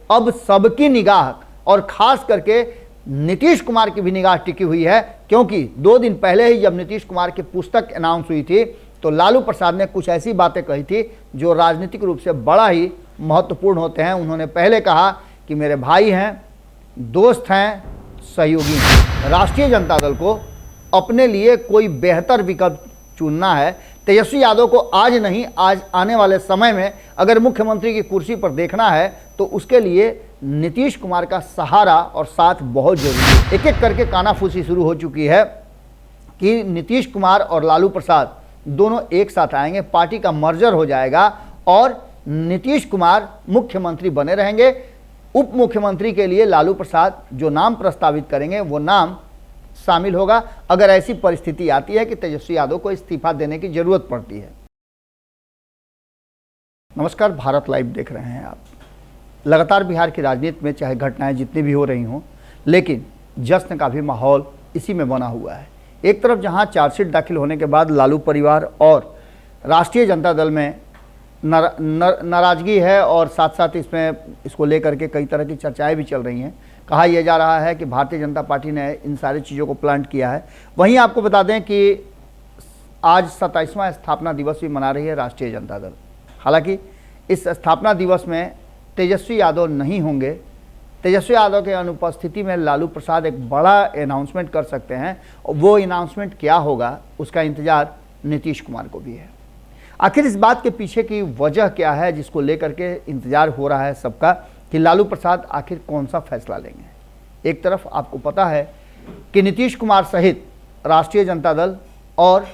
अब सबकी निगाह और खास करके नीतीश कुमार की भी निगाह टिकी हुई है, क्योंकि 2 दिन पहले ही जब नीतीश कुमार की पुस्तक अनाउंस हुई थी तो लालू प्रसाद ने कुछ ऐसी बातें कही थी जो राजनीतिक रूप से बड़ा ही महत्वपूर्ण होते हैं। उन्होंने पहले कहा कि मेरे भाई हैं, दोस्त हैं, सहयोगी हैं। राष्ट्रीय जनता दल को अपने लिए कोई बेहतर विकल्प चुनना है। तेजस्वी यादव को आज नहीं, आज आने वाले समय में अगर मुख्यमंत्री की कुर्सी पर देखना है तो उसके लिए नीतीश कुमार का सहारा और साथ बहुत जरूरी है। एक एक करके कानाफूसी शुरू हो चुकी है कि नीतीश कुमार और लालू प्रसाद दोनों एक साथ आएंगे, पार्टी का मर्जर हो जाएगा और नीतीश कुमार मुख्यमंत्री बने रहेंगे। उप मुख्यमंत्री के लिए लालू प्रसाद जो नाम प्रस्तावित करेंगे वो नाम शामिल होगा, अगर ऐसी परिस्थिति आती है कि तेजस्वी यादव को इस्तीफा देने की जरूरत पड़ती है। नमस्कार, भारत लाइव देख रहे हैं आप। लगातार बिहार की राजनीति में चाहे घटनाएं जितनी भी हो रही हों, लेकिन जश्न का भी माहौल इसी में बना हुआ है। एक तरफ जहां चार्जशीट दाखिल होने के बाद लालू परिवार और राष्ट्रीय जनता दल में नाराजगी है और साथ साथ इसको लेकर के कई तरह की चर्चाएं भी चल रही हैं। कहा यह जा रहा है कि भारतीय जनता पार्टी ने इन सारी चीज़ों को प्लांट किया है। वहीं आपको बता दें कि आज 27वां स्थापना दिवस भी मना रही है राष्ट्रीय जनता दल। हालांकि इस स्थापना दिवस में तेजस्वी यादव नहीं होंगे। तेजस्वी यादव के अनुपस्थिति में लालू प्रसाद एक बड़ा अनाउंसमेंट कर सकते हैं, और वो अनाउंसमेंट क्या होगा उसका इंतजार नीतीश कुमार को भी है। आखिर इस बात के पीछे की वजह क्या है जिसको लेकर के इंतजार हो रहा है सबका कि लालू प्रसाद आखिर कौन सा फैसला लेंगे। एक तरफ आपको पता है कि नीतीश कुमार सहित राष्ट्रीय जनता दल और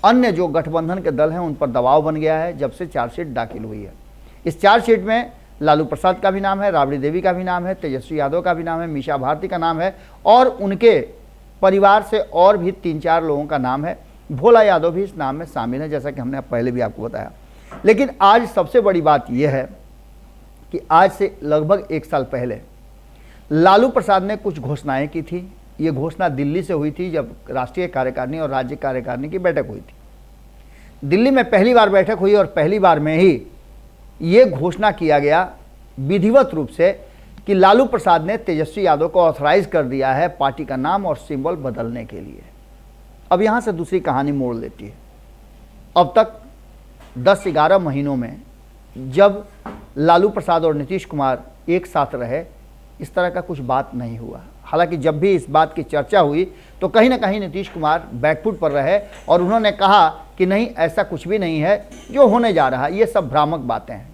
अन्य जो गठबंधन के दल हैं उन पर दबाव बन गया है जब से चार्जशीट दाखिल हुई है। इस चार्जशीट में लालू प्रसाद का भी नाम है, राबड़ी देवी का भी नाम है, तेजस्वी यादव का भी नाम है, मीसा भारती का नाम है और उनके परिवार से और भी 3-4 लोगों का नाम है। भोला यादव भी इस नाम में शामिल है, जैसा कि हमने पहले भी आपको बताया। लेकिन आज सबसे बड़ी बात यह है कि आज से लगभग 1 साल पहले लालू प्रसाद ने कुछ घोषणाएं की थी। ये घोषणा दिल्ली से हुई थी जब राष्ट्रीय कार्यकारिणी और राज्य कार्यकारिणी की बैठक हुई थी। दिल्ली में पहली बार बैठक हुई और पहली बार में ही ये घोषणा किया गया विधिवत रूप से कि लालू प्रसाद ने तेजस्वी यादव को ऑथराइज कर दिया है पार्टी का नाम और सिंबल बदलने के लिए। अब यहाँ से दूसरी कहानी मोड़ लेती है। अब तक 10-11 महीनों में जब लालू प्रसाद और नीतीश कुमार एक साथ रहे, इस तरह का कुछ बात नहीं हुआ। हालांकि जब भी इस बात की चर्चा हुई तो कहीं ना कहीं नीतीश कुमार बैकफुट पर रहे और उन्होंने कहा कि नहीं, ऐसा कुछ भी नहीं है जो होने जा रहा है, ये सब भ्रामक बातें हैं।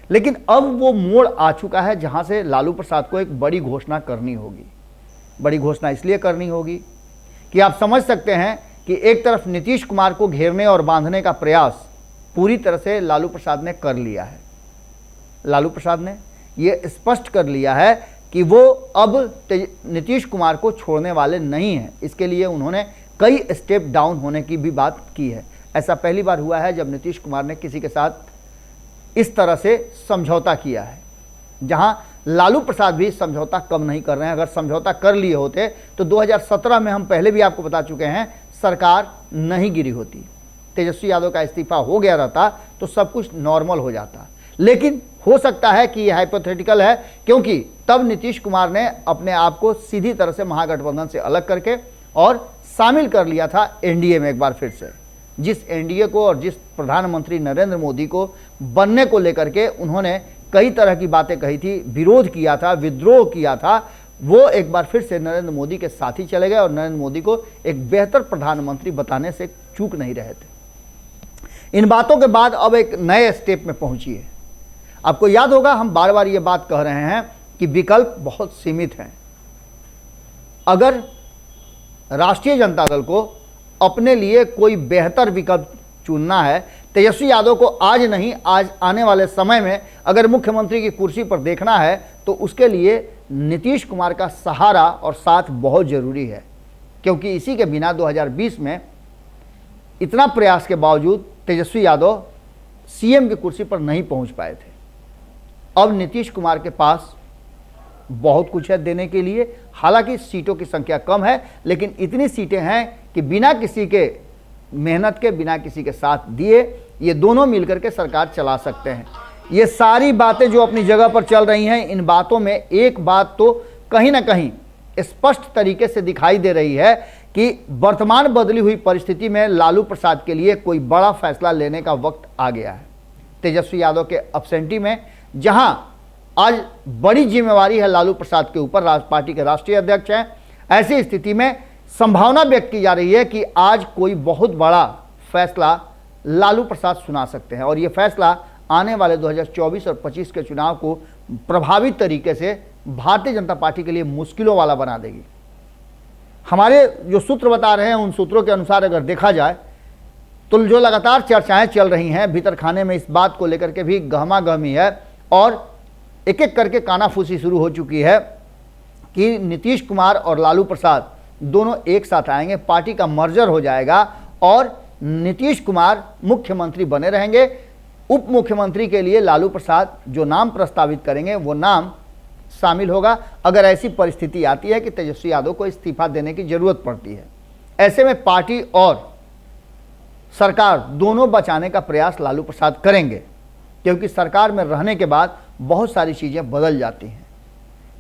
लेकिन अब वो मोड़ आ चुका है जहां से लालू प्रसाद को एक बड़ी घोषणा करनी होगी। बड़ी घोषणा इसलिए करनी होगी कि आप समझ सकते हैं कि एक तरफ नीतीश कुमार को घेरने और बांधने का प्रयास पूरी तरह से लालू प्रसाद ने कर लिया है। लालू प्रसाद ने ये स्पष्ट कर लिया है कि वो अब नीतीश कुमार को छोड़ने वाले नहीं हैं। इसके लिए उन्होंने कई स्टेप डाउन होने की भी बात की है। ऐसा पहली बार हुआ है जब नीतीश कुमार ने किसी के साथ इस तरह से समझौता किया है, जहां लालू प्रसाद भी समझौता कम नहीं कर रहे हैं। अगर समझौता कर लिए होते तो 2017 में हम पहले भी आपको बता चुके हैं सरकार नहीं गिरी होती, तेजस्वी यादव का इस्तीफा हो गया रहता तो सब कुछ नॉर्मल हो जाता। लेकिन हो सकता है कि यह हाइपोथेटिकल है, क्योंकि तब नीतीश कुमार ने अपने आप को सीधी तरह से महागठबंधन से अलग करके और शामिल कर लिया था एनडीए में एक बार फिर से। जिस एनडीए को और जिस प्रधानमंत्री नरेंद्र मोदी को बनने को लेकर के उन्होंने कई तरह की बातें कही थी, विरोध किया था, विद्रोह किया था, वो एक बार फिर से नरेंद्र मोदी के साथ ही चले गए और नरेंद्र मोदी को एक बेहतर प्रधानमंत्री बताने से चूक नहीं रहे थे। इन बातों के बाद अब एक नए स्टेप में पहुंची है। आपको याद होगा हम बार बार ये बात कह रहे हैं कि विकल्प बहुत सीमित हैं। अगर राष्ट्रीय जनता दल को अपने लिए कोई बेहतर विकल्प चुनना है, तेजस्वी यादव को आज नहीं, आज आने वाले समय में अगर मुख्यमंत्री की कुर्सी पर देखना है तो उसके लिए नीतीश कुमार का सहारा और साथ बहुत ज़रूरी है। क्योंकि इसी के बिना 2020 में इतना प्रयास के बावजूद तेजस्वी यादव सीएम की कुर्सी पर नहीं पहुंच पाए थे। अब नीतीश कुमार के पास बहुत कुछ है देने के लिए। हालांकि सीटों की संख्या कम है, लेकिन इतनी सीटें हैं कि बिना किसी के मेहनत के, बिना किसी के साथ दिए ये दोनों मिलकर के सरकार चला सकते हैं। ये सारी बातें जो अपनी जगह पर चल रही हैं, इन बातों में एक बात तो कहीं ना कहीं स्पष्ट तरीके से दिखाई दे रही है कि वर्तमान बदली हुई परिस्थिति में लालू प्रसाद के लिए कोई बड़ा फैसला लेने का वक्त आ गया है। तेजस्वी यादव के अब्सेंटी में जहां आज बड़ी जिम्मेवारी है लालू प्रसाद के ऊपर, पार्टी के राष्ट्रीय अध्यक्ष हैं, ऐसी स्थिति में संभावना व्यक्त की जा रही है कि आज कोई बहुत बड़ा फैसला लालू प्रसाद सुना सकते हैं और ये फैसला आने वाले 2024 और 25 के चुनाव को प्रभावित तरीके से भारतीय जनता पार्टी के लिए मुश्किलों वाला बना देगी। हमारे जो सूत्र बता रहे हैं, उन सूत्रों के अनुसार अगर देखा जाए तो जो लगातार चर्चाएं चल रही हैं भीतर खाने में, इस बात को लेकर के भी गहमा गहमी है और एक एक करके कानाफूसी शुरू हो चुकी है कि नीतीश कुमार और लालू प्रसाद दोनों एक साथ आएंगे, पार्टी का मर्जर हो जाएगा और नीतीश कुमार मुख्यमंत्री बने रहेंगे। उप मुख्यमंत्री के लिए लालू प्रसाद जो नाम प्रस्तावित करेंगे वो नाम शामिल होगा अगर ऐसी परिस्थिति आती है कि तेजस्वी यादव को इस्तीफा देने की जरूरत पड़ती है। ऐसे में पार्टी और सरकार दोनों बचाने का प्रयास लालू प्रसाद करेंगे, क्योंकि सरकार में रहने के बाद बहुत सारी चीज़ें बदल जाती हैं।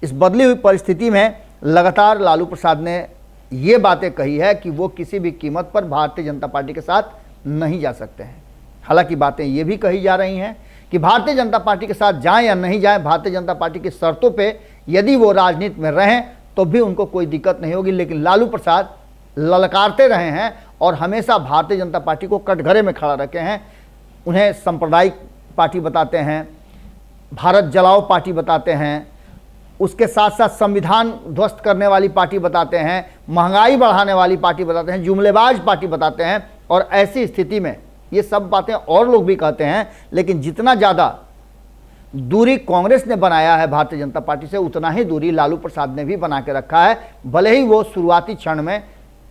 इस बदली हुई परिस्थिति में लगातार लालू प्रसाद ने ये बातें कही है कि वो किसी भी कीमत पर भारतीय जनता पार्टी के साथ नहीं जा सकते हैं। हालांकि बातें ये भी कही जा रही हैं कि भारतीय जनता पार्टी के साथ जाएं या नहीं जाएं, भारतीय जनता पार्टी की शर्तों पे यदि वो राजनीति में रहें तो भी उनको कोई दिक्कत नहीं होगी। लेकिन लालू प्रसाद ललकारते रहे हैं और हमेशा भारतीय जनता पार्टी को कटघरे में खड़ा रखे हैं। उन्हें सांप्रदायिक पार्टी बताते हैं, भारत जलाओ पार्टी बताते हैं, उसके साथ साथ संविधान ध्वस्त करने वाली पार्टी बताते हैं, महंगाई बढ़ाने वाली पार्टी बताते हैं, जुमलेबाज पार्टी बताते हैं। और ऐसी स्थिति में ये सब बातें और लोग भी कहते हैं, लेकिन जितना ज़्यादा दूरी कांग्रेस ने बनाया है भारतीय जनता पार्टी से, उतना ही दूरी लालू प्रसाद ने भी बना के रखा है, भले ही वो शुरुआती क्षण में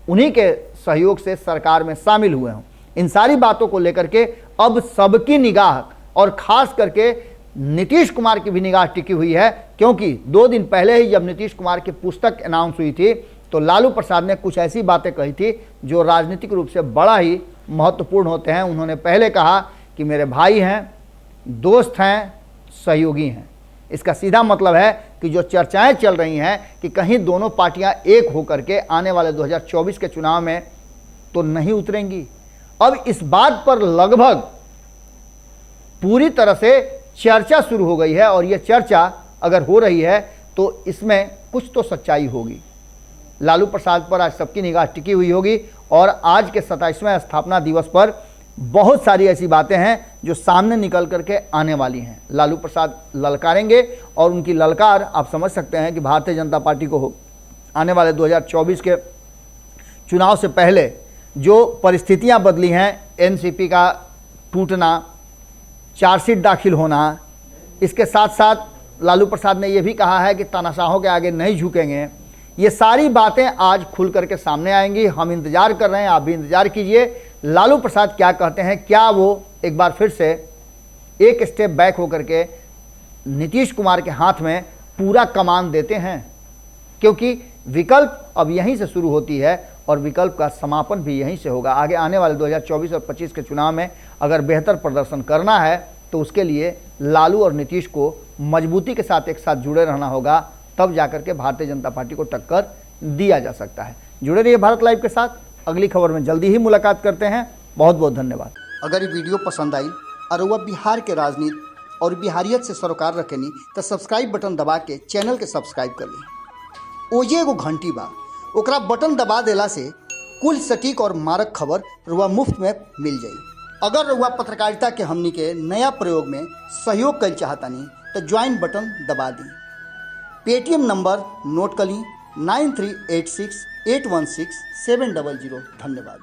उन्हीं के सहयोग से सरकार में शामिल हुए हों। इन सारी बातों को लेकर के अब सबकी निगाह और खास करके नीतीश कुमार की भी निगाह टिकी हुई है, क्योंकि 2 दिन पहले ही जब नीतीश कुमार की पुस्तक अनाउंस हुई थी तो लालू प्रसाद ने कुछ ऐसी बातें कही थी जो राजनीतिक रूप से बड़ा ही महत्वपूर्ण होते हैं। उन्होंने पहले कहा कि मेरे भाई हैं, दोस्त हैं, सहयोगी हैं। इसका सीधा मतलब है कि जो चर्चाएं चल रही हैं कि कहीं दोनों पार्टियां एक होकर के आने वाले 2024 के चुनाव में तो नहीं उतरेंगी। अब इस बात पर लगभग पूरी तरह से चर्चा शुरू हो गई है और यह चर्चा अगर हो रही है तो इसमें कुछ तो सच्चाई होगी। लालू प्रसाद पर आज सबकी निगाह टिकी हुई होगी और आज के 27वें स्थापना दिवस पर बहुत सारी ऐसी बातें हैं जो सामने निकल करके आने वाली हैं। लालू प्रसाद ललकारेंगे और उनकी ललकार आप समझ सकते हैं कि भारतीय जनता पार्टी को आने वाले 2024 के चुनाव से पहले जो परिस्थितियां बदली हैं, एनसीपी का टूटना, चार्जशीट दाखिल होना, इसके साथ साथ लालू प्रसाद ने यह भी कहा है कि तानाशाहों के आगे नहीं झुकेंगे। ये सारी बातें आज खुल करके सामने आएंगी। हम इंतजार कर रहे हैं, आप भी इंतजार कीजिए लालू प्रसाद क्या कहते हैं। क्या वो एक बार फिर से एक स्टेप बैक होकर के नीतीश कुमार के हाथ में पूरा कमान देते हैं, क्योंकि विकल्प अब यहीं से शुरू होती है और विकल्प का समापन भी यहीं से होगा। आगे आने वाले 2024 और 25 के चुनाव में अगर बेहतर प्रदर्शन करना है तो उसके लिए लालू और नीतीश को मजबूती के साथ एक साथ जुड़े रहना होगा, तब जाकर के भारतीय जनता पार्टी को टक्कर दिया जा सकता है। जुड़े रहिए भारत लाइव के साथ, अगली खबर में जल्दी ही मुलाकात करते हैं। बहुत बहुत धन्यवाद। अगर ये वीडियो पसंद आई और वह बिहार के राजनीति और बिहारियत से सरोकार रखेनी तो सब्सक्राइब बटन दबा के चैनल के सब्सक्राइब कर ली। ओजे एगो घंटी बा, ओकरा बटन दबा देला से कुल सटीक और मारक खबर रुआ मुफ्त में मिल जाई। अगर रुआ पत्रकारिता के हमनी के नया प्रयोग में सहयोग कर चाहतानी तो ज्वाइन बटन दबा दी। पेटीएम नंबर नोट कर ली 9386816700। धन्यवाद।